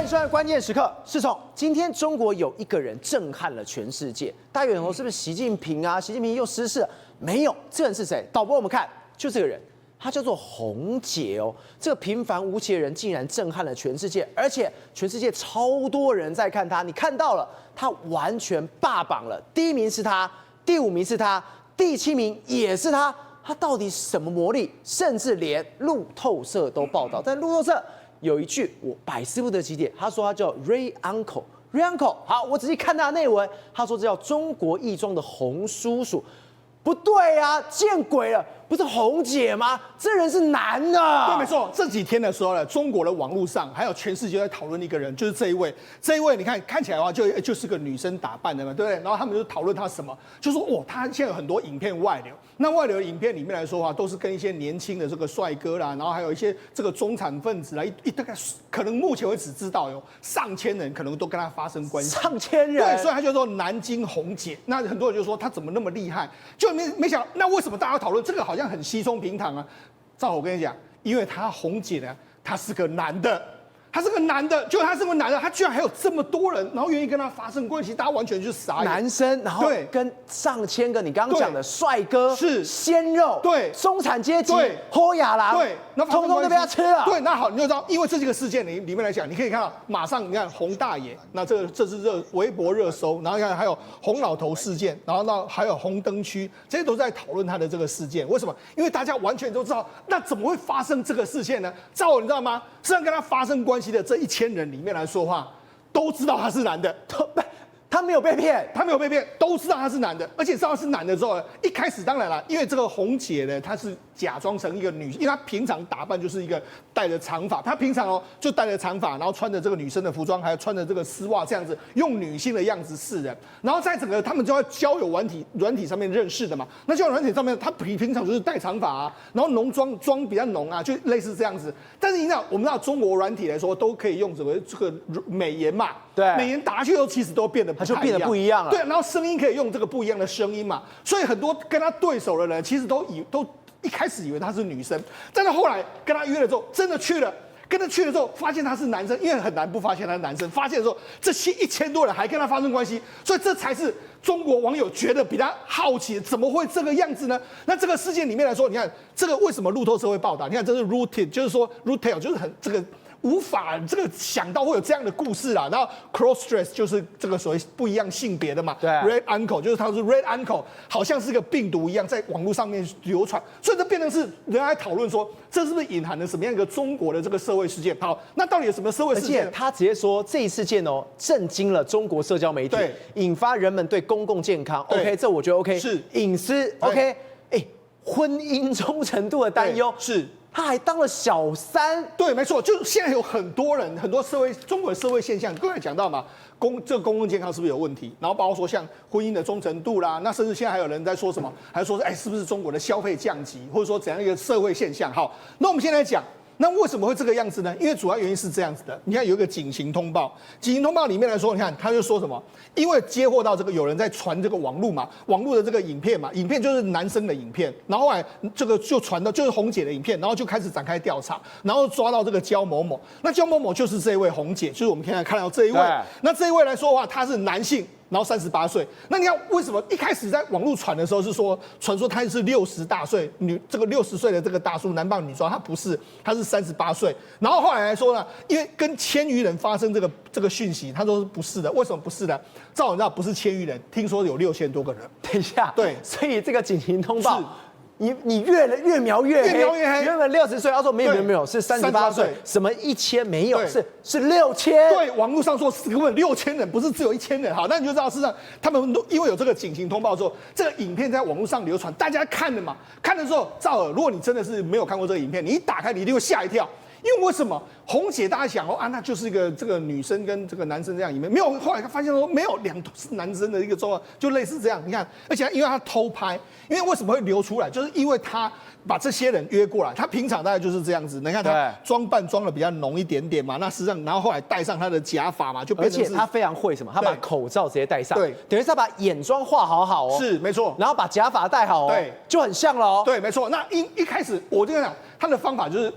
收看关键时刻，世聪，今天中国有一个人震撼了全世界，大家以为是不是习近平啊？习近平又失势了？没有，这人是谁？导播我们看，就这个人，他叫做洪姐哦。这个平凡无奇的人竟然震撼了全世界，而且全世界超多人在看他。你看到了，他完全霸榜了，第1名是他，第5名是他，第7名也是他。他到底什么魔力？甚至连路透社都报道，但路透社有一句我百思不得其解，他说他叫 Ray Uncle。Ray Uncle， 好，我仔细看他的内文，他说这叫中国义庄的洪叔叔，不对啊，见鬼了，不是洪姐吗？这人是男的。对，没错。这几天的时候呢，中国的网络上还有全世界在讨论一个人，就是这一位。这一位你看起来的话，就是个女生打扮的嘛，对不对？然后他们就讨论他什么，就说哦，他现在有很多影片外流。那外流的影片里面来说的话，都是跟一些年轻的这个帅哥啦，然后还有一些这个中产分子啦，大概可能目前为止知道有上千人可能都跟他发生关系。上千人。对，所以他就说南京洪姐。那很多人就说他怎么那么厉害？就没想，那为什么大家讨论这个好像很稀松平常啊？照我跟你讲，因为他洪姐呢，他是个男的。他是个男的，就他是个男的，他居然还有这么多人，然后愿意跟他发生关系，大家完全就傻眼。男生，然后跟上千个你刚刚讲的帅哥、是鲜肉、对中产阶级、对豁亚郎，对，那通通都被他吃了。对，那好，你就知道，因为这几个事件里面来讲，你可以看到，马上你看洪大爷，那这是微博热搜，然后你看还有洪老头事件，然后还有红灯区，这些都在讨论他的这个事件。为什么？因为大家完全都知道，那怎么会发生这个事件呢？照我你知道吗？实际上跟他发生关系的这1000人里面来说话，都知道他是男的，他没有被骗，他没有被骗，都知道他是男的，而且知道他是男的之后呢，一开始当然了，因为这个洪姐呢，她是假装成一个女，因为她平常打扮就是一个戴着长发，她平常就戴着长发，然后穿着这个女生的服装，还有穿着这个丝袜这样子，用女性的样子示人，然后在整个他们就在交友软体上面认识的嘛，那交友软体上面，她平常就是戴长发啊，然后浓妆比较浓啊，就类似这样子。但是你知道，我们知道中国软体来说都可以用什么这个美颜嘛，对，美颜打下去后其实都变得它就变得不一样了。对，然后声音可以用这个不一样的声音嘛，所以很多跟他对手的人其实都一开始以为他是女生，但是后来跟他约了之后，真的去了。跟他去了之后，发现他是男生，因为很难不发现他是男生。发现的时候，这1000多人还跟他发生关系，所以这才是中国网友觉得比他好奇，怎么会这个样子呢？那这个事件里面来说，你看这个为什么路透社会报道？你看这是 rooted， 就是说 rooted 就是很这个。无法这个想到会有这样的故事啦，然后 cross dress 就是这个所谓不一样性别的嘛，对 ，red uncle 就是他是 red uncle， 好像是个病毒一样在网络上面流传，所以这变成是人家在讨论说，这是不是隐含了什么样一个中国的这个社会事件？好，那到底有什么社会事件？而且他直接说这一事件震惊了中国社交媒体，引发人们对公共健康 ，OK， 这我觉得 OK， 是隐私 OK， 婚姻忠诚度的担忧是。他还当了小三，对，没错，就是现在有很多人，很多中国的社会现象，刚才讲到嘛，这个公共健康是不是有问题？然后包括说像婚姻的忠诚度啦，那甚至现在还有人在说什么，还说是不是中国的消费降级，或者说怎样一个社会现象？好，那我们现在讲。那为什么会这个样子呢？因为主要原因是这样子的，你看有一个警情通报，警情通报里面来说，你看他就说什么？因为接获到这个有人在传这个网络嘛，网络的这个影片嘛，影片就是男生的影片，然后后来这个就传到就是洪姐的影片，然后就开始展开调查，然后抓到这个焦某某，那焦某某就是这一位洪姐，就是我们现在看到这一位，那这一位来说的话，他是男性。然后38岁，那你看为什么一开始在网络传的时候是说传说他是60大岁这个60岁的这个大叔男扮女装，他不是，他是38岁。然后后来来说呢，因为跟1000余人发生这个讯息，他说不是的，为什么不是的？照我知道不是1000余人，听说有6000多个人。等一下，对，所以这个警情通报。你越描越黑，原本60岁，他说没有，是38岁，什么1000没有，是6000。对，网络上说根本6000人，不是只有1000人。好，那你就知道，事实上他们都因为有这个警情通报之后，这个影片在网络上流传，大家看了嘛？看了之后，赵尔，如果你真的是没有看过这个影片，你一打开，你一定会吓一跳。因为为什么洪姐大家想那就是一个这个女生跟这个男生这样，没有，后来发现说没有2都是男生的一个状况，就类似这样。你看，而且因为他偷拍，因为为什么会流出来，就是因为他把这些人约过来，他平常大概就是这样子。你看他装扮装的比较浓一点点嘛，那实际上然后后来戴上他的假发嘛，就变成而且他非常会什么，他把口罩直接戴上，对，等于是他把眼妆画好哦，是没错，然后把假发戴好对，就很像了对，没错。那一开始我就跟你讲，他的方法就是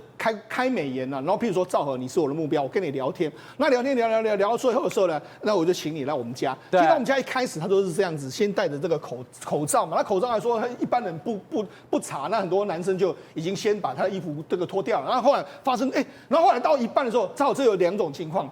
开美颜啊，然后譬如说照少和你是我的目标，我跟你聊天，那聊天聊到最后的时候呢，那我就请你来我们家。对，到我们家一开始他都是这样子，先戴着这个口罩嘛，那口罩来说，一般人不查，那很多男生就已经先把他的衣服这个脱掉了，然后后来发生然后后来到一半的时候，正好这有2种情况。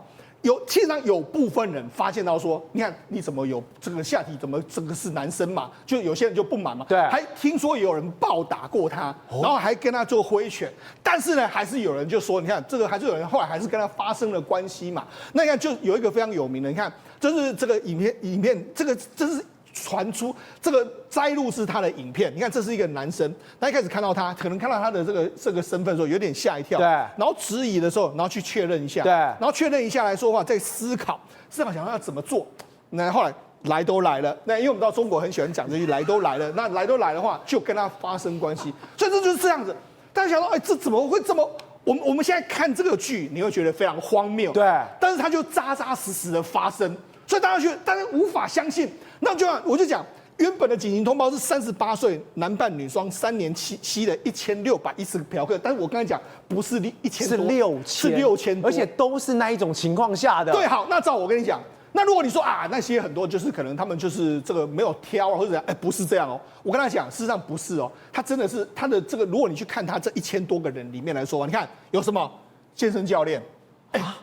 其实上有部分人发现到说，你看你怎么有这个下体怎么这个是男生嘛？就有些人就不满嘛。对，还听说有人暴打过他，然后还跟他做挥拳，但是呢，还是有人就说，你看这个还是有人后来还是跟他发生了关系嘛。那你看就有一个非常有名的，你看这是这个影片，这是。传出这个摘录是他的影片，你看这是一个男生，他一开始看到他，可能看到他的这个身份的时候有点吓一跳，对，然后质疑的时候，然后去确认一下，对，然后确认一下来说话，再思考想要怎么做，那后来来都来了，那因为我们知道中国很喜欢讲这句来都来了，那来都来的话就跟他发生关系，所以这就是这样子，大家想到这怎么会这么？我们现在看这个剧，你会觉得非常荒谬，对，但是它就扎扎实实的发生。所以大家无法相信，那我就讲，原本的警情通报是38岁男扮女装，3年吸了1610个嫖客，但是我刚才讲不是1000多，是6000多，而且都是那一种情况下的。对，好，那照我跟你讲，那如果你说那些很多就是可能他们就是这个没有挑或者怎样，不是这样哦。我跟他讲，事实上不是哦，他真的是他的这个，如果你去看他这1000多个人里面来说，你看有什么健身教练。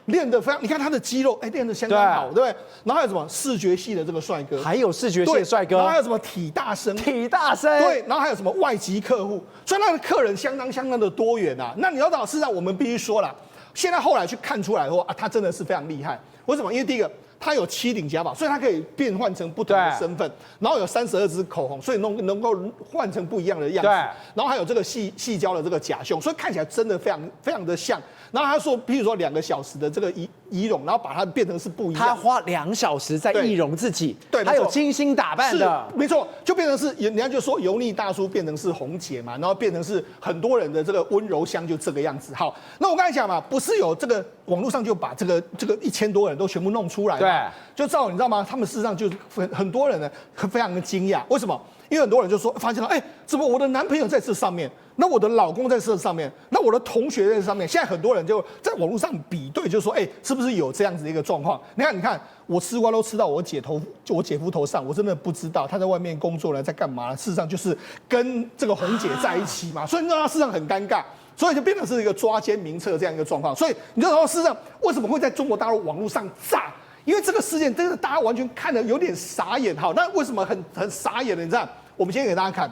练得非常，你看他的肌肉，练得相当好，对不对？然后还有什么视觉系的这个帅哥，还有视觉系的帅哥，然后还有什么体大生，对，然后还有什么外籍客户，所以那个客人相当的多元啊。那你要知道，事实上我们必须说了，现在后来去看出来说他真的是非常厉害。为什么？因为第一个，他有7顶假发，所以他可以变换成不同的身份，然后有32支口红，所以能够换成不一样的样子。然后还有这个细胶的这个假胸，所以看起来真的非常的像。然后他说，譬如说2个小时的这个仪容，然后把它变成是不一样。他花2小时在易容自己，对，他有精心打扮的，没错，就变成是人家就说油腻大叔变成是红姐嘛，然后变成是很多人的这个温柔乡就这个样子。好，那我刚才讲嘛，不是有这个网络上就把这个1000多人都全部弄出来，对，就你知道吗？他们事实上就很多人呢非常的惊讶，为什么？因为很多人就说发现了，怎么我的男朋友在这上面，那我的老公在这上面，那我的同学在这上面，现在很多人就在网络上比对，就说，是不是有这样子一个状况？你看，我吃瓜都吃到我姐夫头上，我真的不知道他在外面工作了，在干嘛？事实上就是跟这个红姐在一起嘛，所以你知道他事实上很尴尬。所以就变成是一个抓奸明测这样一个状况，所以你知道事实上为什么会在中国大陆网络上炸？因为这个事件真的大家完全看得有点傻眼。好，那为什么很傻眼呢？你知道，我们先给大家看，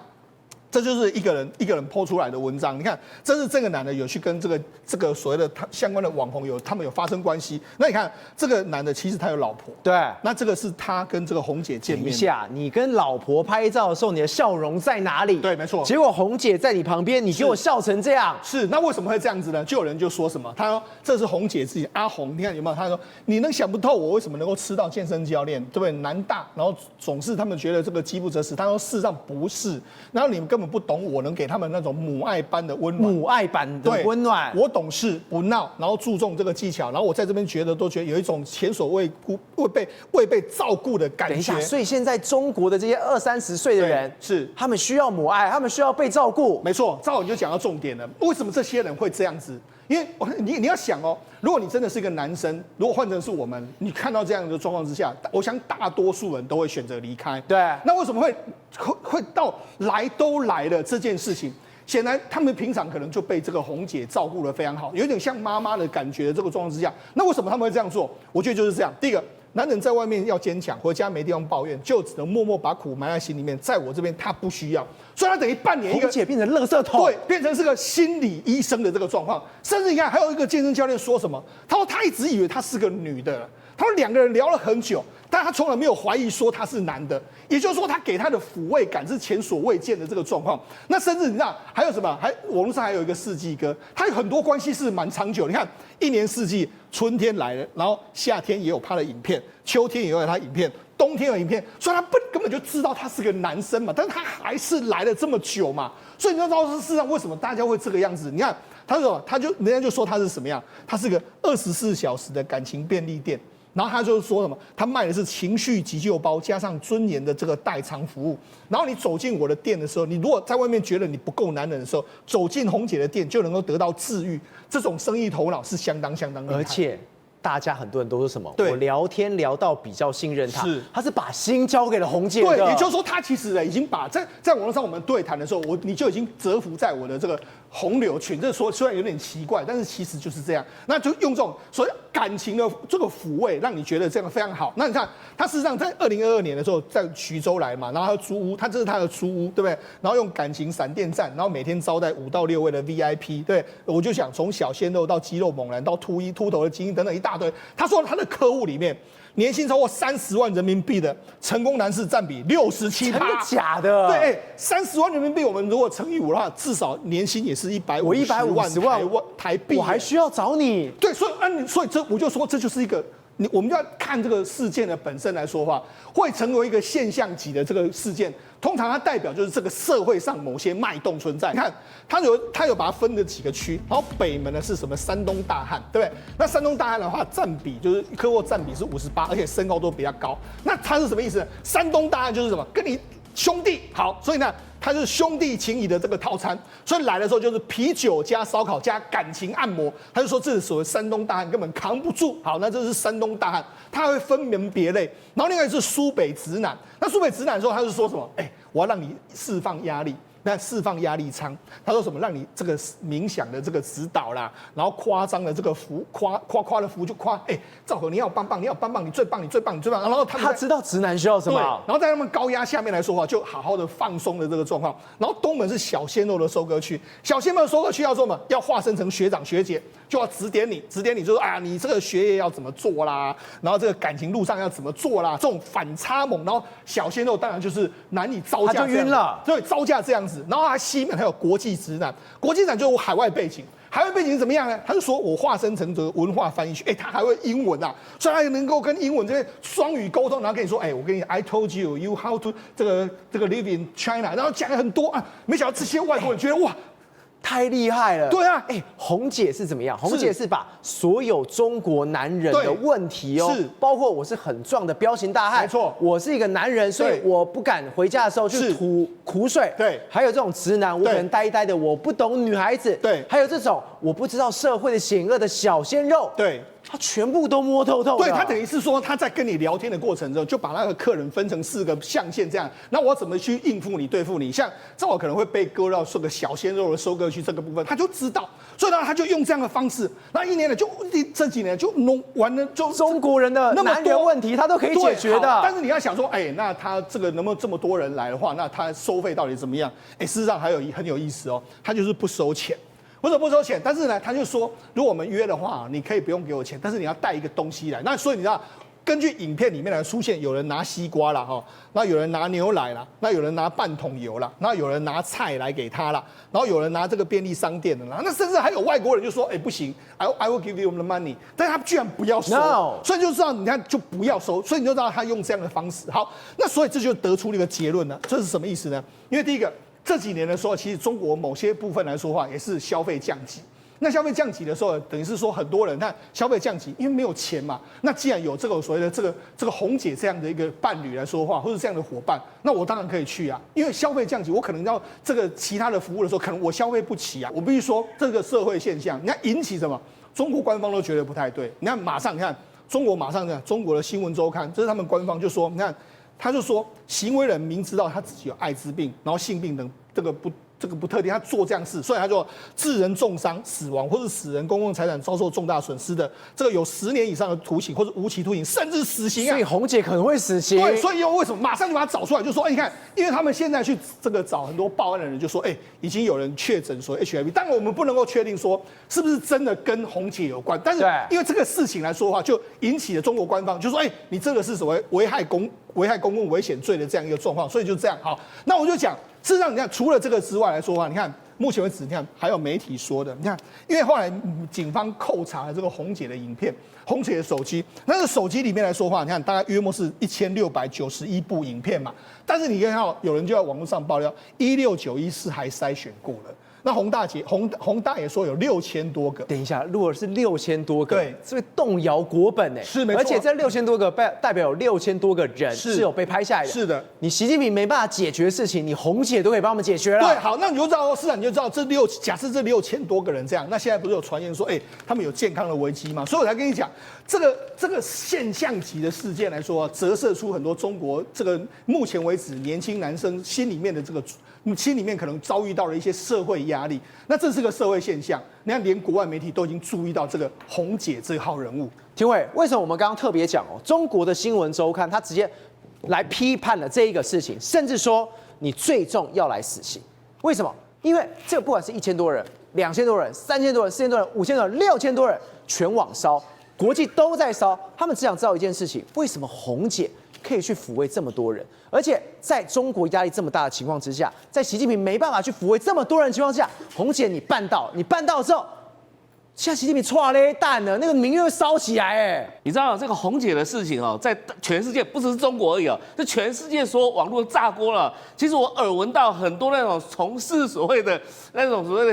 这就是一个人po出来的文章。你看，这是这个男的有去跟这个所谓的相关的网红他们有发生关系。那你看这个男的其实他有老婆，对，那这个是他跟这个红姐见面。等一下，你跟老婆拍照的时候，你的笑容在哪里？对，没错。结果红姐在你旁边，你给我笑成这样。是，那为什么会这样子呢？就有人就说什么，他说这是红姐自己，阿红，你看有没有？他说你能想不透我为什么能够吃到健身教练，对不对？男大，然后总是他们觉得这个饥不择食。他说事实上不是，然后你们根本不懂我能给他们那种母爱般的温暖，母爱般的温暖。我懂事不闹，然后注重这个技巧，然后我在这边觉得有一种前所未被照顾的感觉。等一下，所以现在中国的这些20-30岁的人，是他们需要母爱，他们需要被照顾。没错，照你就讲到重点了。为什么这些人会这样子？因为你要想哦，如果你真的是一个男生，如果换成是我们，你看到这样的状况之下，我想大多数人都会选择离开。对，那为什么会到来都来了这件事情？显然他们平常可能就被这个红姐照顾得非常好，有点像妈妈的感觉的这个状况之下，那为什么他们会这样做？我觉得就是这样。第一个，男人在外面要坚强，回家没地方抱怨，就只能默默把苦埋在心里面。在我这边，他不需要，所以他等于半年一个红姐变成垃圾桶，对，变成是个心理医生的这个状况。甚至你看，还有一个健身教练说什么？他说他一直以为她是个女的，他说2个人聊了很久，但他从来没有怀疑说他是男的，也就是说他给他的抚慰感是前所未见的这个状况。那甚至你知道还有什么？网络上还有一个四季哥，他有很多关系是蛮长久。你看1年4季，春天来了，然后夏天也有他的影片，秋天也有他的影片，冬天有影片，所以他根本就知道他是个男生嘛，但是他还是来了这么久嘛，所以你知道事实上为什么大家会这个样子？你看人家就说他是什么样？他是个24小时的感情便利店。然后他就是说什么，他卖的是情绪急救包加上尊严的这个代偿服务。然后你走进我的店的时候，你如果在外面觉得你不够男人的时候，走进红姐的店就能够得到治愈。这种生意头脑是相当厉害，而且大家很多人都说什么？对，我聊天聊到比较信任他，是他是把心交给了红姐的。对，也就是说他其实已经把在网络上我们对谈的时候，你就已经蛰伏在我的这个洪流群。这说虽然有点奇怪，但是其实就是这样。那就用这种所谓感情的这个抚慰，让你觉得这样非常好。那你看他事实上在2022年的时候在徐州来嘛，然后他租屋，这是他的租屋，对不对？然后用感情闪电战，然后每天招待5到6位的 VIP。对，我就想从小鲜肉到肌肉猛男到秃头的精英等等一大堆。他说他的客户里面，年薪超过30万人民币的成功男士占比67%，真的假的？对，30万人民币，我们如果乘以5的话，至少年薪也是150万台币。我还需要找你？对，所以这我就说这就是一个。我们就要看这个事件的本身来说话，会成为一个现象级的这个事件，通常它代表就是这个社会上某些脉动存在。你看，它有把它分了几个区，然后北门呢是什么？山东大汉，对不对？那山东大汉的话，占比就是客户占比是58%，而且身高都比较高。那它是什么意思呢？山东大汉就是什么？跟你兄弟好，所以呢，它是兄弟情谊的这个套餐，所以来的时候就是啤酒加烧烤加感情按摩，他就说这是所谓山东大汉根本扛不住。好，那这是山东大汉，他会分门别类。然后另外是苏北直男，那苏北直男的时候他是说什么？我要让你释放压力。那释放压力舱，他说什么？让你这个冥想的这个指导啦，然后夸张的这个夸的服就夸，赵可你要棒棒，你要棒棒，你最棒，你最棒，你最棒。然后他知道直男需要什么，然后在他们高压下面来说话，就好好的放松的这个状况。然后东门是小鲜肉的收割区，小鲜肉的收割区要做什么？要化身成学长学姐，就要指点你，就是你这个学业要怎么做啦，然后这个感情路上要怎么做啦，这种反差萌。然后小鲜肉当然就是难以招架，他就晕了，对，招架这样子。然后他西面还有国际直男，国际直男就是海外背景。海外背景怎么样呢？他就说我化身成这个文化翻译区，他还会英文啊，所以他能够跟英文这边双语沟通，然后跟你说，我跟你 I told you how to 这个 live in China， 然后讲了很多啊，没想到这些外国人觉得哇。太厉害了！对啊，红姐是怎么样？红姐是把所有中国男人的问题是包括我是很壮的彪形大汉，没错，我是一个男人，所以我不敢回家的时候去吐苦水，对，还有这种直男，我可能呆呆的，我不懂女孩子，对，还有这种我不知道社会的险恶的小鲜肉，对。他全部都摸透透。对，他等于是说他在跟你聊天的过程中，就把那个客人分成4个象限这样。那我怎么去应付你、对付你？像正好可能会被割到这个小鲜肉的收割区这个部分，他就知道，所以呢，他就用这样的方式。那一年呢，就这几年就弄完了，就中国人的男人问题他都可以解决的。但是你要想说，那他这个能不能这么多人来的话，那他收费到底怎么样？事实上还有很有意思哦，他就是不收钱。或者不收钱，但是呢，他就说，如果我们约的话，你可以不用给我钱，但是你要带一个东西来。那所以你知道，根据影片里面来出现，有人拿西瓜啦，那有人拿牛奶啦，那有人拿半桶油啦，那有人拿菜来给他啦，然后有人拿这个便利商店的啦，那甚至还有外国人就说，不行 ，I will give you the money， 但是他居然不要收， No. 所以就知道，你看就不要收，所以你就知道他用这样的方式。好，那所以这就得出了一个结论了，这是什么意思呢？因为第一个。这几年的时候，其实中国某些部分来说话也是消费降级。那消费降级的时候，等于是说很多人看消费降级，因为没有钱嘛。那既然有这个所谓的这个红姐这样的一个伴侣来说话，或者这样的伙伴，那我当然可以去啊。因为消费降级，我可能要这个其他的服务的时候，可能我消费不起啊。我必须说，这个社会现象，你看引起什么？中国官方都觉得不太对。你看，马上看中国中国的新闻周刊，这是他们官方就说，你看。他就说，行为人明知道他自己有艾滋病，然后性病等这个不特定，他做这样事，所以他就致人重伤、死亡或是使人公共财产遭受重大损失的，这个有10年以上的徒刑或者无期徒刑，甚至死刑啊！所以红姐可能会死刑。对，所以为什么马上就把他找出来，就说，你看，因为他们现在去这个找很多报案的人，就说，已经有人确诊说 HIV， 但我们不能够确定说是不是真的跟红姐有关，但是因为这个事情来说的话，就引起了中国官方就说，你这个是所谓危害公共危险罪的这样一个状况，所以就这样好。那我就讲，事实上你看，除了这个之外来说的话，你看目前为止，你看还有媒体说的，你看，因为后来警方扣查了这个红姐的影片，红姐的手机，那个手机里面来说的话，你看大概约莫是1691部影片嘛，但是你看到有人就在网络上爆料，16914还筛选过了。那洪大爷说有6000多个。等一下，如果是6000多个，对，这会动摇国本哎，是没错。而且这6000多个代表有6000多个人是有被拍下来的。是的，你习近平没办法解决的事情，你红姐都可以帮我们解决了。对，好，那你就知道，市长你就知道假设这6000多个人这样，那现在不是有传言说，他们有健康的危机吗？所以我才跟你讲，这个现象级的事件来说，折射出很多中国这个目前为止年轻男生心里面可能遭遇到了一些社会压力，那这是个社会现象。你看，连国外媒体都已经注意到这个红姐这号人物。廷伟，为什么我们刚刚特别讲中国的新闻周刊他直接来批判了这一个事情，甚至说你最重要来死刑？为什么？因为这个不管是1000多人、2000多人、3000多人、4000多人、5000多人、6000多人，全网烧，国际都在烧，他们只想知道一件事情：为什么红姐可以去抚慰这么多人？而且在中国压力这么大的情况之下，在习近平没办法去抚慰这么多人的情况下，红姐你办到之后，现在习近平错了蛋了，那个民怨会烧起来哎！你知道这个红姐的事情在全世界不只是中国而已是全世界所有网络炸锅了。其实我耳闻到很多那种从事所谓的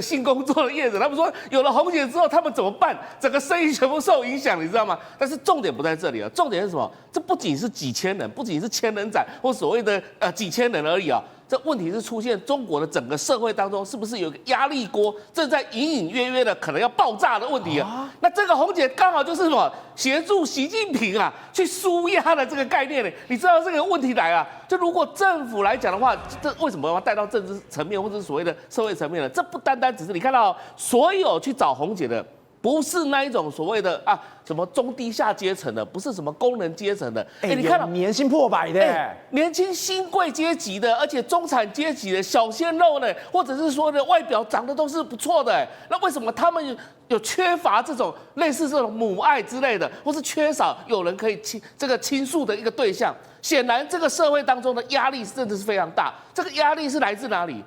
性工作的业者，他们说有了红姐之后，他们怎么办？整个生意全部受影响，你知道吗？但是重点不在这里重点是什么？这不仅是几千人，不仅是千人斩或所谓的几千人而已这问题是出现中国的整个社会当中，是不是有一个压力锅正在隐隐约约的可能要爆炸的问题那这个红姐刚好就是什么，协助习近平去抒压的这个概念呢？你知道这个问题来就如果政府来讲的话，这为什么要带到政治层面或者是所谓的社会层面呢？这不单单只是你看到所有去找红姐的。不是那一种所谓的什么中低下阶层的，不是什么工人阶层的，你看到年薪破百的，年轻新贵阶级的，而且中产阶级的小鲜肉呢，或者是说的外表长得都是不错的，那为什么他们有缺乏这种类似这种母爱之类的，或是缺少有人可以倾诉的一个对象？显然这个社会当中的压力真的是非常大，这个压力是来自哪里？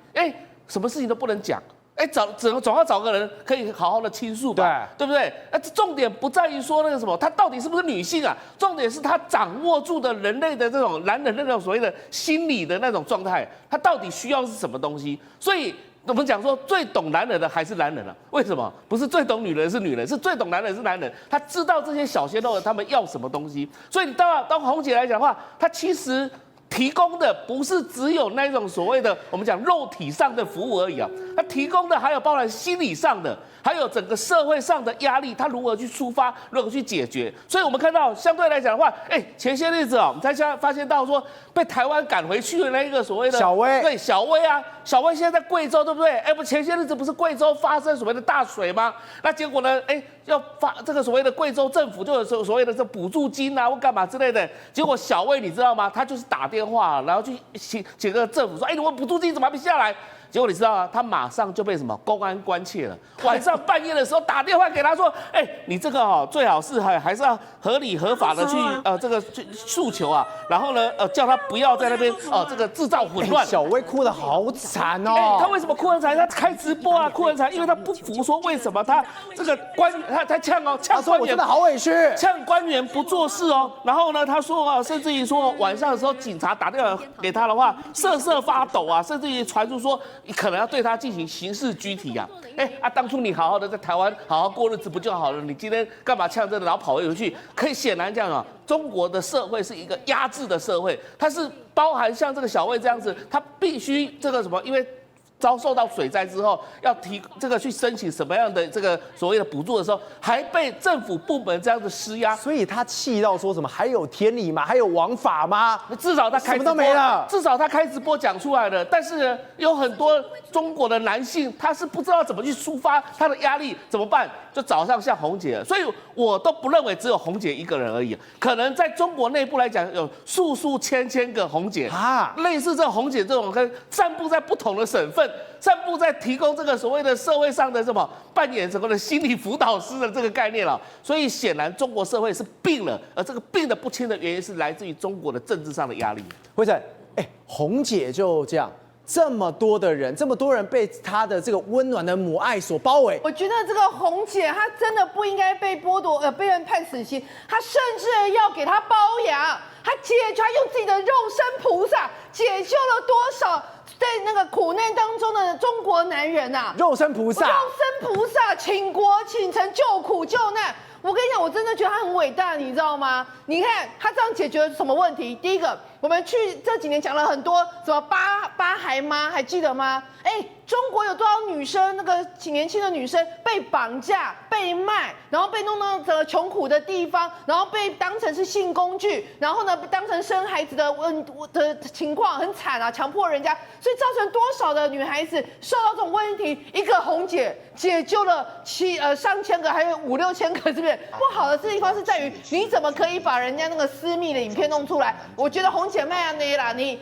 什么事情都不能讲。总要找个人可以好好的倾诉吧，对不对？重点不在于说那个什么，她到底是不是女性重点是她掌握住的人类的这种男人的那种所谓的心理的那种状态，她到底需要是什么东西？所以我们讲说，最懂男人的还是男人为什么？不是最懂女人是女人，是最懂男人是男人。他知道这些小鲜肉他们要什么东西。所以你当红姐来讲的话，她其实提供的不是只有那种所谓的我们讲肉体上的服务而已它提供的还有包含心理上的，还有整个社会上的压力，它如何去抒发，如何去解决。所以我们看到相对来讲的话，前些日子我们才发现到说被台湾赶回去的那一个所谓的小薇，对小薇小薇现在在贵州，对不对？不前些日子不是贵州发生所谓的大水吗？那结果呢？要发这个所谓的贵州政府就有所谓的这补助金或干嘛之类的。结果小薇你知道吗？他就是打电话，然后去请个政府说，你们补助金怎么还没下来？结果你知道他马上就被什么公安关切了。晚上半夜的时候打电话给他说，你这个最好是还是要合理合法的去这个去诉求然后呢叫他不要在那边这个制造混乱。小薇哭得好惨他为什么哭很惨？他开直播哭很惨，因为他不服说为什么他这个官员他呛官员，我真的好委屈，呛官员不做事然后呢他说甚至于说晚上的时候警察打电话给他的话瑟瑟发抖甚至于传出说可能要对他进行刑事拘提当初你好好的在台湾好好过日子不就好了？你今天干嘛呛这个，然后跑回去？可以显然这样中国的社会是一个压制的社会，它是包含像这个小薇这样子，他必须这个什么，因为遭受到水灾之后，要去申请什么样的这个所谓的补助的时候，还被政府部门这样子施压，所以他气到说什么还有天理吗？还有王法吗？至少他开直播什么都没了，至少他开直播讲出来了。但是呢，有很多中国的男性他是不知道怎么去抒发他的压力，怎么办？就找上像红姐，所以我都不认为只有红姐一个人而已，可能在中国内部来讲，有数千个红姐类似这红姐这种跟散布在不同的省份。散布在提供这个所谓的社会上的什么扮演什么的心理辅导师的这个概念所以显然中国社会是病了，而这个病的不轻的原因是来自于中国的政治上的压力。辉晨，红姐就这样。这么多人被她的这个温暖的母爱所包围。我觉得这个红姐她真的不应该被剥夺，被人判死刑，她甚至要给她包养，她用自己的肉身菩萨解救了多少在那个苦难当中的中国男人呐、肉身菩萨，肉身菩萨倾国倾城救苦救难。我跟你讲，我真的觉得他很伟大，你知道吗？你看他这样解决了什么问题？第一个，我们去这几年讲了很多什么八孩妈，还记得吗？中国有多少女生，那个年轻的女生被绑架、被卖，然后被弄到这个穷苦的地方，然后被当成是性工具，然后呢当成生孩子的情况很惨啊，强迫人家，所以造成多少的女孩子受到这种问题？一个红姐解救了上千个，还有5、6千个，是不是？不好的地方是在于你怎么可以把人家那个私密的影片弄出来？我觉得红姐妹啊那啦，你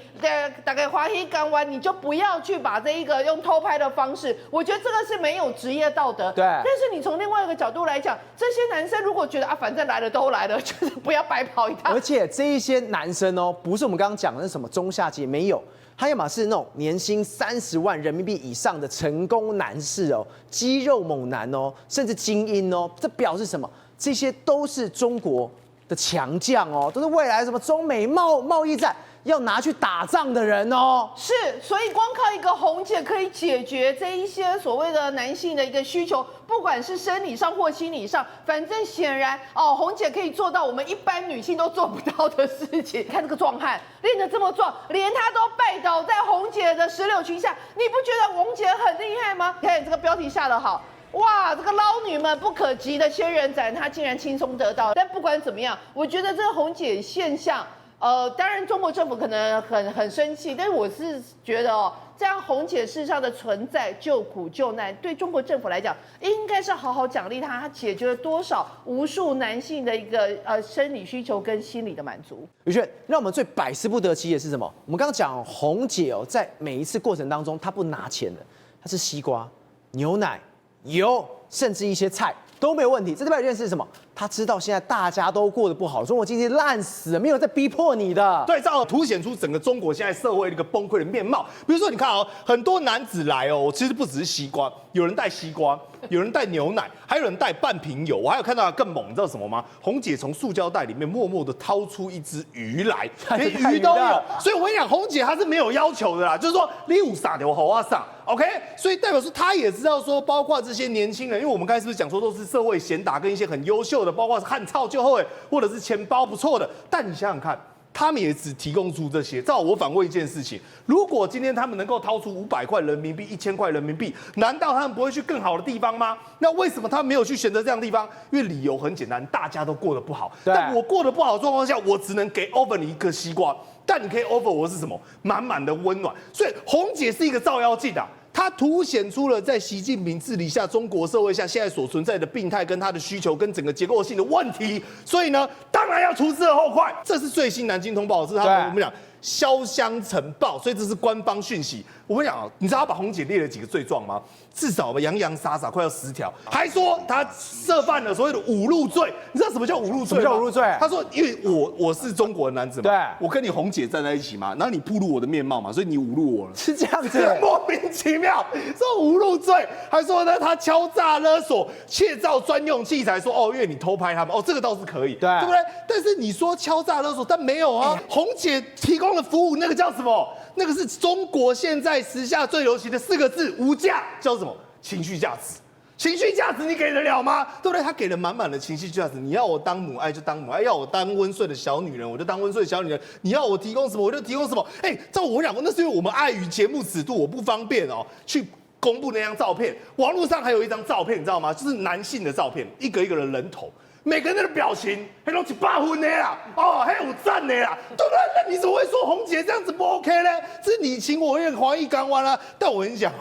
大概华裔港湾，你就不要去把这一个用偷拍的方式，我觉得这个是没有职业道德。对。但是你从另外一个角度来讲，这些男生如果觉得啊，反正来了都来了，就是不要白跑一趟。而且这一些男生哦，不是我们刚刚讲的那什么中下阶，没有，他要么是那种年薪30万人民币以上的成功男士哦，肌肉猛男哦，甚至精英哦，这表示什么？这些都是中国的强将哦，都是未来什么中美贸易战要拿去打仗的人哦。是，所以光靠一个红姐可以解决这一些所谓的男性的一个需求，不管是生理上或心理上，反正显然哦，红姐可以做到我们一般女性都做不到的事情。看这个壮汉练得这么壮，连他都拜倒在红姐的石榴裙下，你不觉得红姐很厉害吗？你看这个标题下得好。哇，这个捞女们不可及的仙人掌，她竟然轻松得到。但不管怎么样，我觉得这个红姐现象，当然中国政府可能很生气，但是我是觉得哦，这样红姐事实上的存在，救苦救难，对中国政府来讲，应该是好好奖励她，她解决了多少无数男性的一个生理需求跟心理的满足。宇轩，让我们最百思不得其解是什么？我们刚刚讲红姐哦，在每一次过程当中，她不拿钱的，她是西瓜、牛奶、油，甚至一些菜都没有问题。这代表一件事是什么？他知道现在大家都过得不好，中国经济烂死了，没有在逼迫你的。对，这样凸显出整个中国现在社会的一个崩溃的面貌。比如说，你看哦，很多男子来哦，其实不只是西瓜，有人带西瓜，有人带牛奶，还有人带半瓶油。我还有看到更猛，你知道什么吗？红姐从塑胶袋里面默默的掏出一只鱼来，连鱼都有。所以我跟你讲，红姐她是没有要求的啦，就是说你有撒就好啊撒。OK， 所以代表说他也知道说，包括这些年轻人，因为我们刚才是不是讲说都是社会贤达跟一些很优秀的，包括是汉操就后或者是钱包不错的，但你想想看，他们也只提供出这些。照我反问一件事情，如果今天他们能够掏出500块人民币、1000块人民币，难道他们不会去更好的地方吗？那为什么他们没有去选择这样的地方？因为理由很简单，大家都过得不好。但我过得不好的状况下，我只能给 offer 你一个西瓜。但你可以 offer 我是什么？满满的温暖。所以红姐是一个照妖镜啊，它凸显出了在习近平治理下中国社会下现在所存在的病态跟它的需求跟整个结构性的问题。所以呢，当然要除之而后快。这是最新南京通报，是他们我们讲潇湘晨报，所以这是官方讯息。我跟你讲啊，你知道他把红姐列了几个罪状吗？至少洋洋洒洒快要10条，还说他涉犯了所谓的侮辱罪。你知道什么叫侮辱罪吗？什么叫侮辱罪？他说，因为我是中国的男子嘛，对，我跟你红姐站在一起嘛，然后你暴露我的面貌嘛，所以你侮辱我了，是这样子，莫名其妙说侮辱罪，还说呢他敲诈勒索、窃造专用器材，说哦，因为你偷拍他们，哦，这个倒是可以，对不对？但是你说敲诈勒索，但没有啊，红姐提供的服务那个叫什么？那个是中国现在时下最流行的4个字，无价，叫什么？情绪价值。情绪价值你给得了吗？对不对？他给了满满的情绪价值。你要我当母爱就当母爱，要我当温顺的小女人我就当温顺的小女人。你要我提供什么我就提供什么。照我讲，那是因为我们碍于节目尺度，我不方便哦去公布那张照片。网络上还有一张照片，你知道吗？就是男性的照片，一个一个的人头。每个人的表情，还都100分的啦，哦，还有赞的啦，对不对？那你怎么会说红姐这样子不 OK 呢？这是你情我愿，华裔港湾啊。但我跟你讲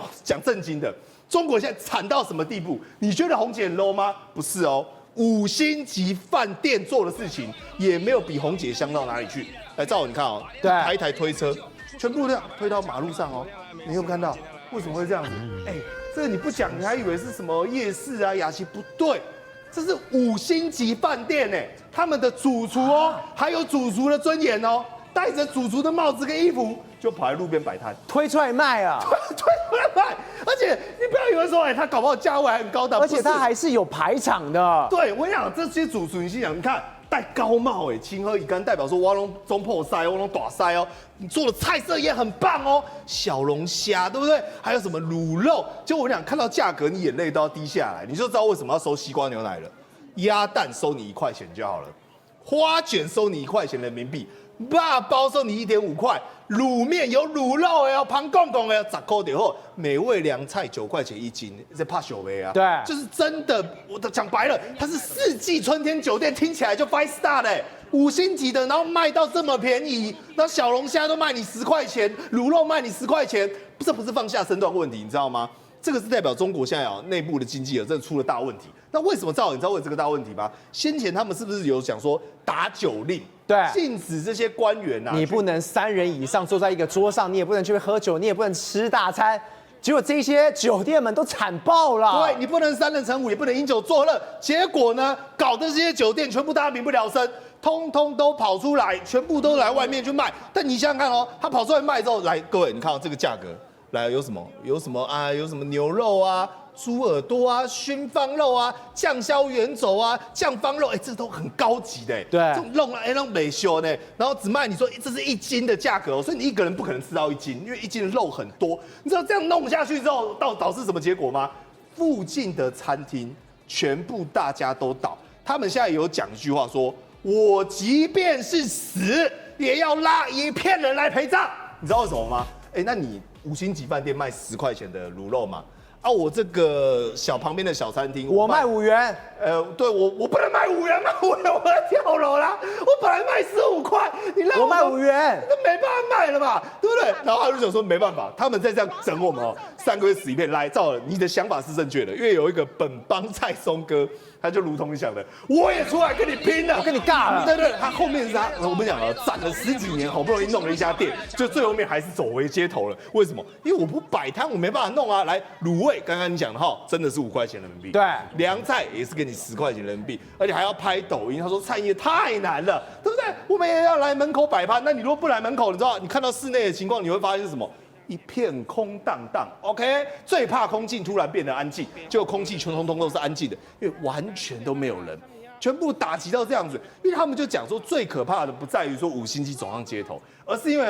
正经的，中国现在惨到什么地步？你觉得红姐很 low 吗？不是哦，5星级饭店做的事情也没有比红姐香到哪里去。来，照你看哦，对，一台推车，全部这样推到马路上哦，你有没有看到？为什么会这样子？这个你不讲，你还以为是什么夜市啊、雅琪，不对。这是5星级饭店呢，他们的主厨哦，还有主厨的尊严哦，戴着主厨的帽子跟衣服，就跑在路边摆摊，推出来卖啊，推出来卖。而且你不要以为说，他搞不好价位还很高档，而且他还是有排场的。对，我跟你讲，这些主厨，你心想，你看戴高帽，情何以堪？代表说我拢中破塞，我拢大塞哦。你做的菜色也很棒哦，小龙虾对不对？还有什么卤肉？就我讲看到价格，你眼泪都要滴下来，你就知道为什么要收西瓜牛奶了。鸭蛋收你1块钱就好了，花卷收你1块钱人民币，肉包收你1.5块，卤面有卤肉的哦，旁公公的10块就好，美味凉菜9块钱1斤，这怕小杯啊？对就是真的，我都讲白了，它是4季春天酒店，听起来就 5 star 的，5星级的，然后卖到这么便宜，然后小龙虾都卖你10块钱，卤肉卖你10块钱，这不是放下身段问题，你知道吗？这个是代表中国现在内部的经济真的出了大问题。那为什么赵？你知道为这个大问题吗？先前他们是不是有讲说打酒令，对，禁止这些官员啊，你不能3人以上坐在一个桌上，你也不能去喝酒，你也不能吃大餐。结果这些酒店们都惨爆了。对，你不能3人成虎，也不能饮酒作乐。结果呢，搞得这些酒店全部大家民不聊生，通通都跑出来，全部都来外面去卖。但你想想看哦，他跑出来卖之后，来各位，你看到这个价格。来有什么啊？有什么牛肉啊、猪耳朵啊、熏方肉啊、酱烧圆肘啊、酱方肉，这都很高级的。对，这种弄弄美修呢，然后只卖你说这是1斤的价格，所以你一个人不可能吃到1斤，因为1斤的肉很多。你知道这样弄下去之后，导致什么结果吗？附近的餐厅全部大家都倒。他们现在有讲一句话说：“我即便是死，也要拉一片人来陪葬。”你知道为什么吗？那你5星级饭店卖10块钱的卤肉嘛？啊，我这个旁边的小餐厅，我卖5元。对我不能卖5元嘛，5元我要跳楼啦！我本来卖15块，你让我卖5元，那没办法卖了嘛，对不对？然后他就想说没办法，他们再这样整我们3个月死一片。来，赵，你的想法是正确的，因为有一个本帮蔡松哥。他就如同你想的，我也出来跟你拼了，我跟你尬了。对，他后面是我们讲了，攒了10几年，好不容易弄了一家店，就最后面还是走回街头了。为什么？因为我不摆摊，我没办法弄啊。来，卤味，刚刚你讲的真的是5块钱人民币。对，凉菜也是给你10块钱人民币，而且还要拍抖音。他说餐饮太难了，对不对？我们也要来门口摆摊。那你如果不来门口，你知道你看到室内的情况，你会发现是什么？一片空荡荡 ，OK， 最怕空气突然变得安静，结果空气全通通都是安静的，因为完全都没有人，全部打击到这样子。因为他们就讲说，最可怕的不在于说5星级走上街头，而是因为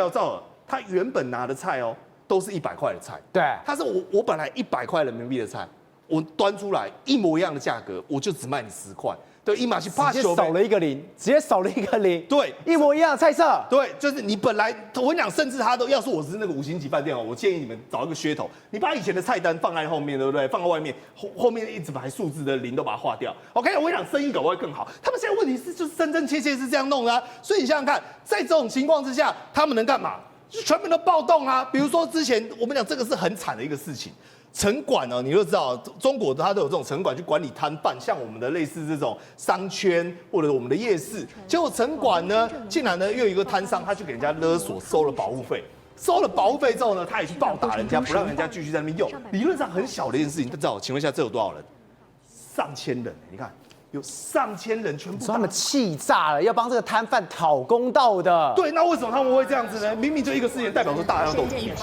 他原本拿的菜都是100块的菜，对，他是我本来100块人民币的菜，我端出来一模一样的价格，我就只卖你10块。对，一码去怕直接少了一个零，直接少了一个零。对，一模一样的菜色。对，就是你本来我跟你讲，甚至他都要是我是那个5星级饭店我建议你们找一个噱头，你把以前的菜单放在后面，对不对？放在外面，后面一直排数字的0都把它划掉。OK， 我跟你讲，生意搞会更好。他们现在问题是就是真真切切是这样弄的所以你想想看，在这种情况之下，他们能干嘛？就全部都暴动啊！比如说之前我们讲这个是很惨的一个事情。城管你就知道，中国它都有这种城管去管理摊贩，像我们的类似这种商圈或者我们的夜市。结果城管呢，竟然又有一个摊商，他去给人家勒索，收了保护费。收了保护费之后呢，他也去暴打人家，不让人家继续在那边用。理论上很小的一件事情，知道？请问一下，这有多少人？上千人，你看。有上千人全部，他们气炸了，要帮这个摊贩讨公道的。对，那为什么他们会这样子呢？明明就一个事情，代表说大家都同情、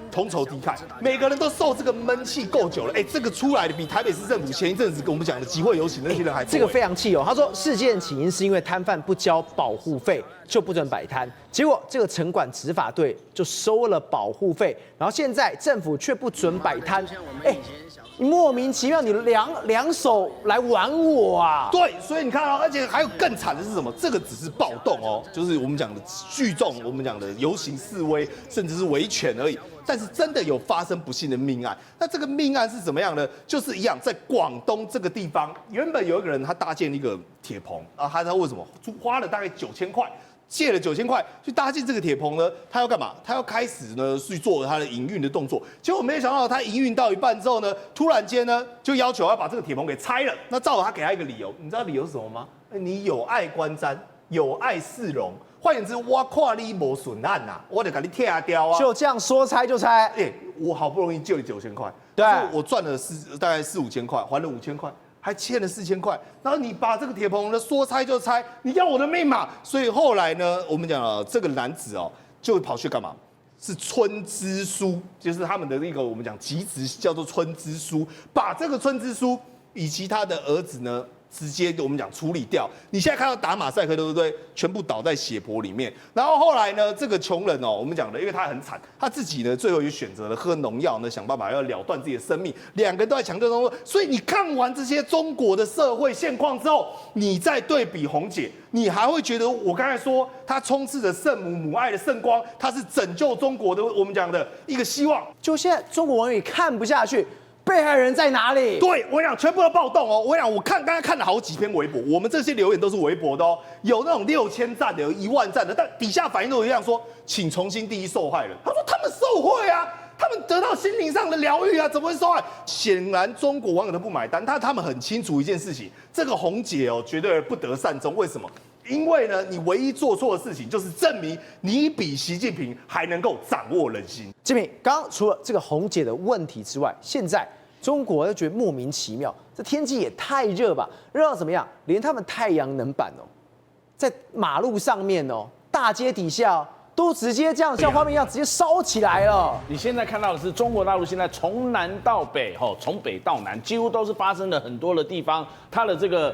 同仇敌忾，每个人都受这个闷气够久了。这个出来的比台北市政府前一阵子跟我们讲的集会游行那些人还多。这个非常气哦。他说事件起因是因为摊贩不交保护费就不准摆摊，结果这个城管执法队就收了保护费，然后现在政府却不准摆摊。你莫名其妙，你两手来玩我啊！对，所以你看而且还有更惨的是什么？这个只是暴动就是我们讲的聚众，我们讲的游行示威，甚至是维权而已。但是真的有发生不幸的命案，那这个命案是怎么样呢？就是一样，在广东这个地方，原本有一个人他搭建一个铁棚啊，他为什么花了大概9000块？借了9000块去搭建这个铁棚呢，他要干嘛？他要开始呢去做他的营运的动作。结果没想到他营运到一半之后呢，突然间呢就要求要把这个铁棚给拆了。那照他给他一个理由，你知道理由是什么吗？你有碍观瞻，有碍市容。换言之，我看你没损案呐，我得给你拆掉啊。就这样说拆就拆。我好不容易借你9000块，对，我赚了大概4、5千块，还了5000块。还欠了4000块，然后你把这个铁棚呢说拆就拆，你要我的命嘛？所以后来呢，我们讲了这个男子就跑去干嘛？是村支书，就是他们的一个我们讲籍职叫做村支书，把这个村支书以及他的儿子呢直接我们讲处理掉。你现在看到打马赛克对不对？全部倒在血泊里面。然后后来呢，这个穷人哦，我们讲的，因为他很惨，他自己呢最后也选择了喝农药呢，想办法要了断自己的生命。两个人都在抢救当中。所以你看完这些中国的社会现况之后，你再对比红姐，你还会觉得我刚才说她充斥着圣母爱的圣光，她是拯救中国的我们讲的一个希望。就现在中国网友也看不下去。被害人在哪里？对我跟你讲，全部都暴动哦！我跟你讲，我刚才看了好几篇微博，我们这些留言都是微博的哦，有那种6000赞的，有1万赞的，但底下反应都一样说，请重新定义受害人。他说他们受贿啊，他们得到心灵上的疗愈啊，怎么会受害？显然中国网友都不买单，他们很清楚一件事情，这个红姐哦，绝对不得善终。为什么？因为呢，你唯一做错的事情就是证明你比习近平还能够掌握人心。志平，刚刚除了这个红姐的问题之外，现在中国又觉得莫名其妙，这天气也太热吧？热到怎么样？连他们太阳能板哦，在马路上面哦，大街底下哦，都直接这样像画面一样直接烧起来了。你现在看到的是中国大陆现在从南到北，从北到南，几乎都是发生了很多的地方，它的这个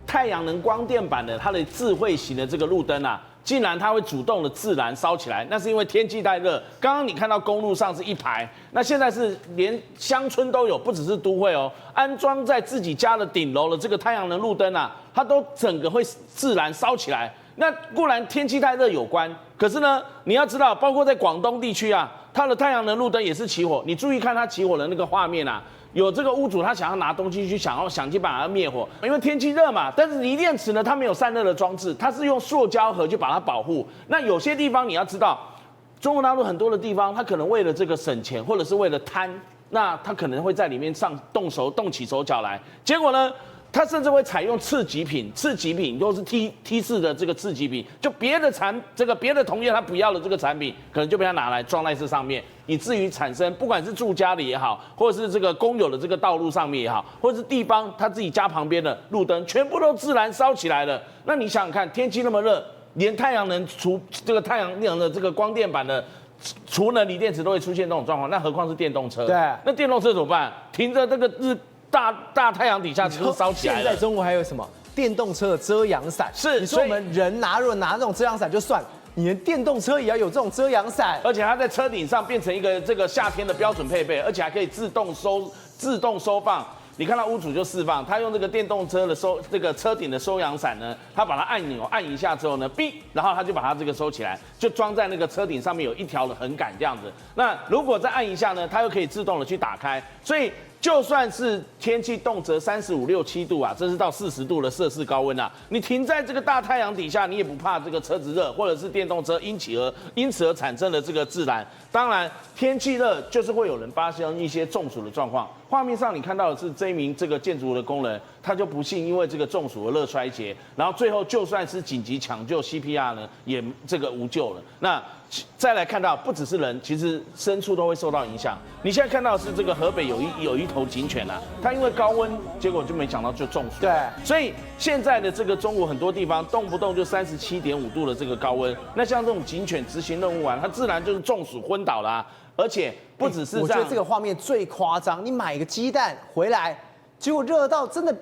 太阳能光电板的它的智慧型的这个路灯啊，竟然它会主动的自燃烧起来，那是因为天气太热。刚刚你看到公路上是一排，那现在是连乡村都有，不只是都会哦，安装在自己家的顶楼的这个太阳能路灯啊，它都整个会自燃烧起来。那固然天气太热有关，可是呢，你要知道，包括在广东地区啊，它的太阳能路灯也是起火。你注意看它起火的那个画面啊。有这个屋主，他想要拿东西去想尽办法灭火，因为天气热嘛。但是锂电池呢，它没有散热的装置，它是用塑胶盒去把它保护。那有些地方你要知道，中国大陆很多的地方，它可能为了这个省钱，或者是为了贪，那它可能会在里面动起手脚来。结果呢，它甚至会采用次级品都是 T 式的这个次级品，就别的同业他不要的这个产品，可能就被他拿来装在这上面，以至于产生不管是住家里也好，或者是这个公有的这个道路上面也好，或者是地方他自己家旁边的路灯，全部都自燃烧起来了。那你想想看，天气那么热，连太阳能太阳能的这个光电板的储能锂电池都会出现这种状况，那何况是电动车？对，那电动车怎么办？停着这个大太阳底下只是烧起来了。现在中国还有什么电动车的遮阳伞？是，你说我们人如果拿那种遮阳伞就算，你连电动车也要有这种遮阳伞，而且它在车顶上变成一个这个夏天的标准配备，而且还可以自动收放。你看到屋主就释放，他用这个电动车的这个车顶的收阳伞呢，他把它按钮按一下之后呢，哔，然后他就把它这个收起来，就装在那个车顶上面有一条的横杆这样子。那如果再按一下呢，它又可以自动的去打开，所以就算是天气动辄35、6、7度啊，这是到40度的摄氏高温啊，你停在这个大太阳底下，你也不怕这个车子热，或者是电动车因此而产生的这个自燃。当然，天气热就是会有人发生一些中暑的状况。画面上你看到的是这一名这个建筑的工人，他就不幸因为这个中暑而热衰竭，然后最后就算是紧急抢救 CPR 呢，也这个无救了。那再来看到，不只是人，其实牲畜都会受到影响。你现在看到的是这个河北有一头警犬啊，它因为高温，结果就没想到就中暑。对，所以现在的这个中国很多地方动不动就37.5度的这个高温，那像这种警犬执行任务完，它自然就是中暑昏倒啦。而且不只是这样，我觉得这个画面最夸张。你买个鸡蛋回来，结果热到真的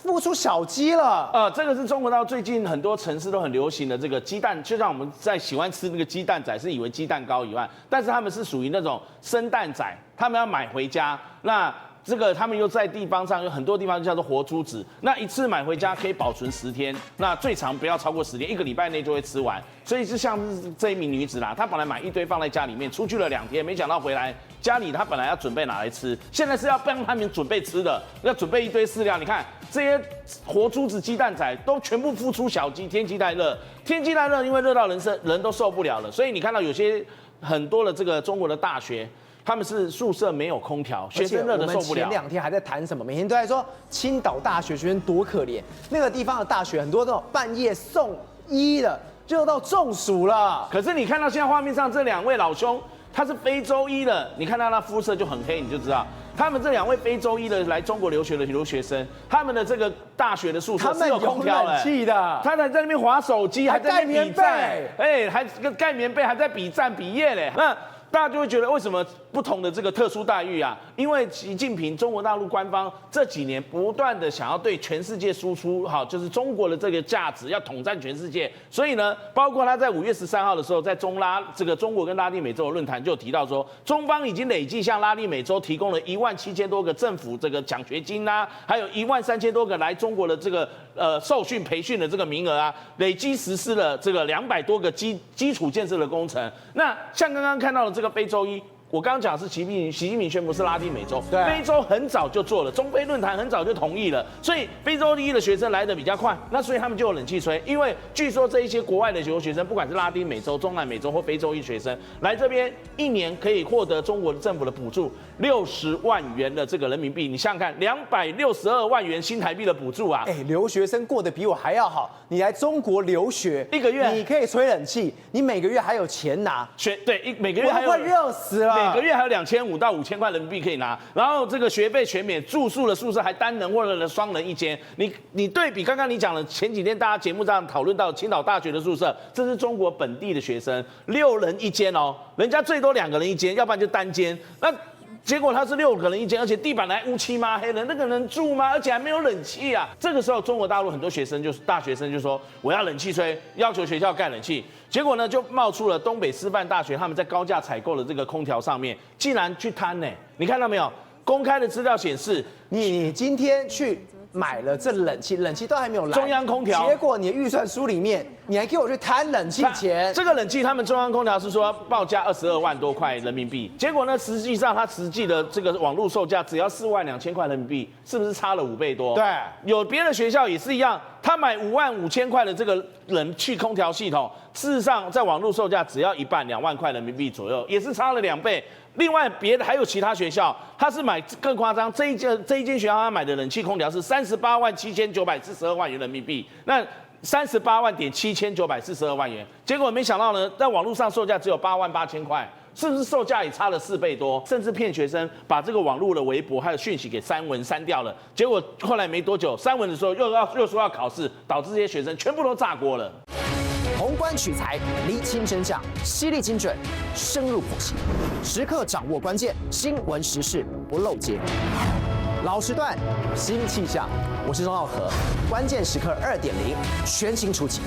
孵出小鸡了。这个是中国到最近很多城市都很流行的这个鸡蛋，就像我们在喜欢吃那个鸡蛋仔，是以为鸡蛋糕以外，但是他们是属于那种生蛋仔，他们要买回家，那这个他们又在地方上有很多地方就叫做活珠子，那一次买回家可以保存10天，那最长不要超过10天，1个礼拜内就会吃完。所以就像是这一名女子啦，她本来买一堆放在家里面，出去了2天，没想到回来家里她本来要准备拿来吃，现在是要帮他们准备吃的，要准备一堆饲料。你看这些活珠子鸡蛋仔都全部孵出小鸡，天气太热，因为热到人都受不了了，所以你看到有些很多的这个中国的大学。他们是宿舍没有空调，学生热的受不了。前2天还在谈什么？每天都在说青岛大学学生多可怜，那个地方的大学很多那种半夜送医的，热到中暑了。可是你看到现在画面上这2位老兄，他是非洲裔的，你看到他肤色就很黑，你就知道他们这2位非洲裔的来中国留学的留学生，他们的这个大学的宿舍是有空调冷气的，他还在那边滑手机，还在那边比赞，还还盖棉被，还在比赞比耶嘞。那大家就会觉得为什么不同的这个特殊待遇啊，因为习近平中国大陆官方这几年不断的想要对全世界输出，好，就是中国的这个价值要统战全世界，所以呢，包括他在5月13号的时候，在中国跟拉丁美洲的论坛就有提到说，中方已经累计向拉丁美洲提供了17000多个政府这个奖学金啊，还有13000多个来中国的这个受训培训的这个名额啊，累计实施了这个200多个基础建设的工程。那像刚刚看到的这个非洲一。我刚刚讲的是习近平宣布是拉丁美洲，非洲很早就做了，中非论坛很早就同意了，所以非洲第一的学生来得比较快，那所以他们就有冷气吹，因为据说这一些国外的留学生，不管是拉丁美洲、中南美洲或非洲裔学生来这边1年可以获得中国政府的补助60万元的这个人民币，你想想看，262万元新台币的补助啊！留学生过得比我还要好，你来中国留学1个月，你可以吹冷气，你每个月还有钱拿，每个月还有我快热死了。每个月还有2500到5000块人民币可以拿，然后这个学费全免，住宿的宿舍还单人或者双人一间。你对比刚刚你讲的前几天大家节目上讨论到青岛大学的宿舍，这是中国本地的学生6人一间哦，人家最多2个人一间，要不然就单间。那结果他是6个人一间，而且地板还乌漆嘛黑的，那个能住吗？而且还没有冷气啊！这个时候，中国大陆很多学生大学生就说我要冷气吹，要求学校盖冷气。结果呢，就冒出了东北师范大学他们在高价采购的这个空调上面，竟然去贪呢！你看到没有？公开的资料显示，你今天去买了这冷气都还没有来，中央空调，结果你的预算书里面，你还给我去贪冷气钱。这个冷气他们中央空调是说报价22万多块人民币，结果呢，实际上它实际的这个网络售价只要42000块人民币，是不是差了5倍多？对，有别的学校也是一样，他买55000块的这个冷气空调系统，事实上在网络售价只要一半，2万块人民币左右，也是差了2倍。另外，别的还有其他学校，他是买更夸张，这一间学校他买的冷气空调是387942万元人民币，那387942万元，结果没想到呢，在网络上售价只有88000块，是不是售价也差了4倍多？甚至骗学生把这个网络的微博还有讯息给删掉了，结果后来没多久，删文的时候又说要考试，导致这些学生全部都炸锅了。宏观取材，厘清真相，犀利精准，深入剖析，时刻掌握关键，新闻时事不漏接。老时段，新气象，我是钟浩和，关键时刻2.0全新出击。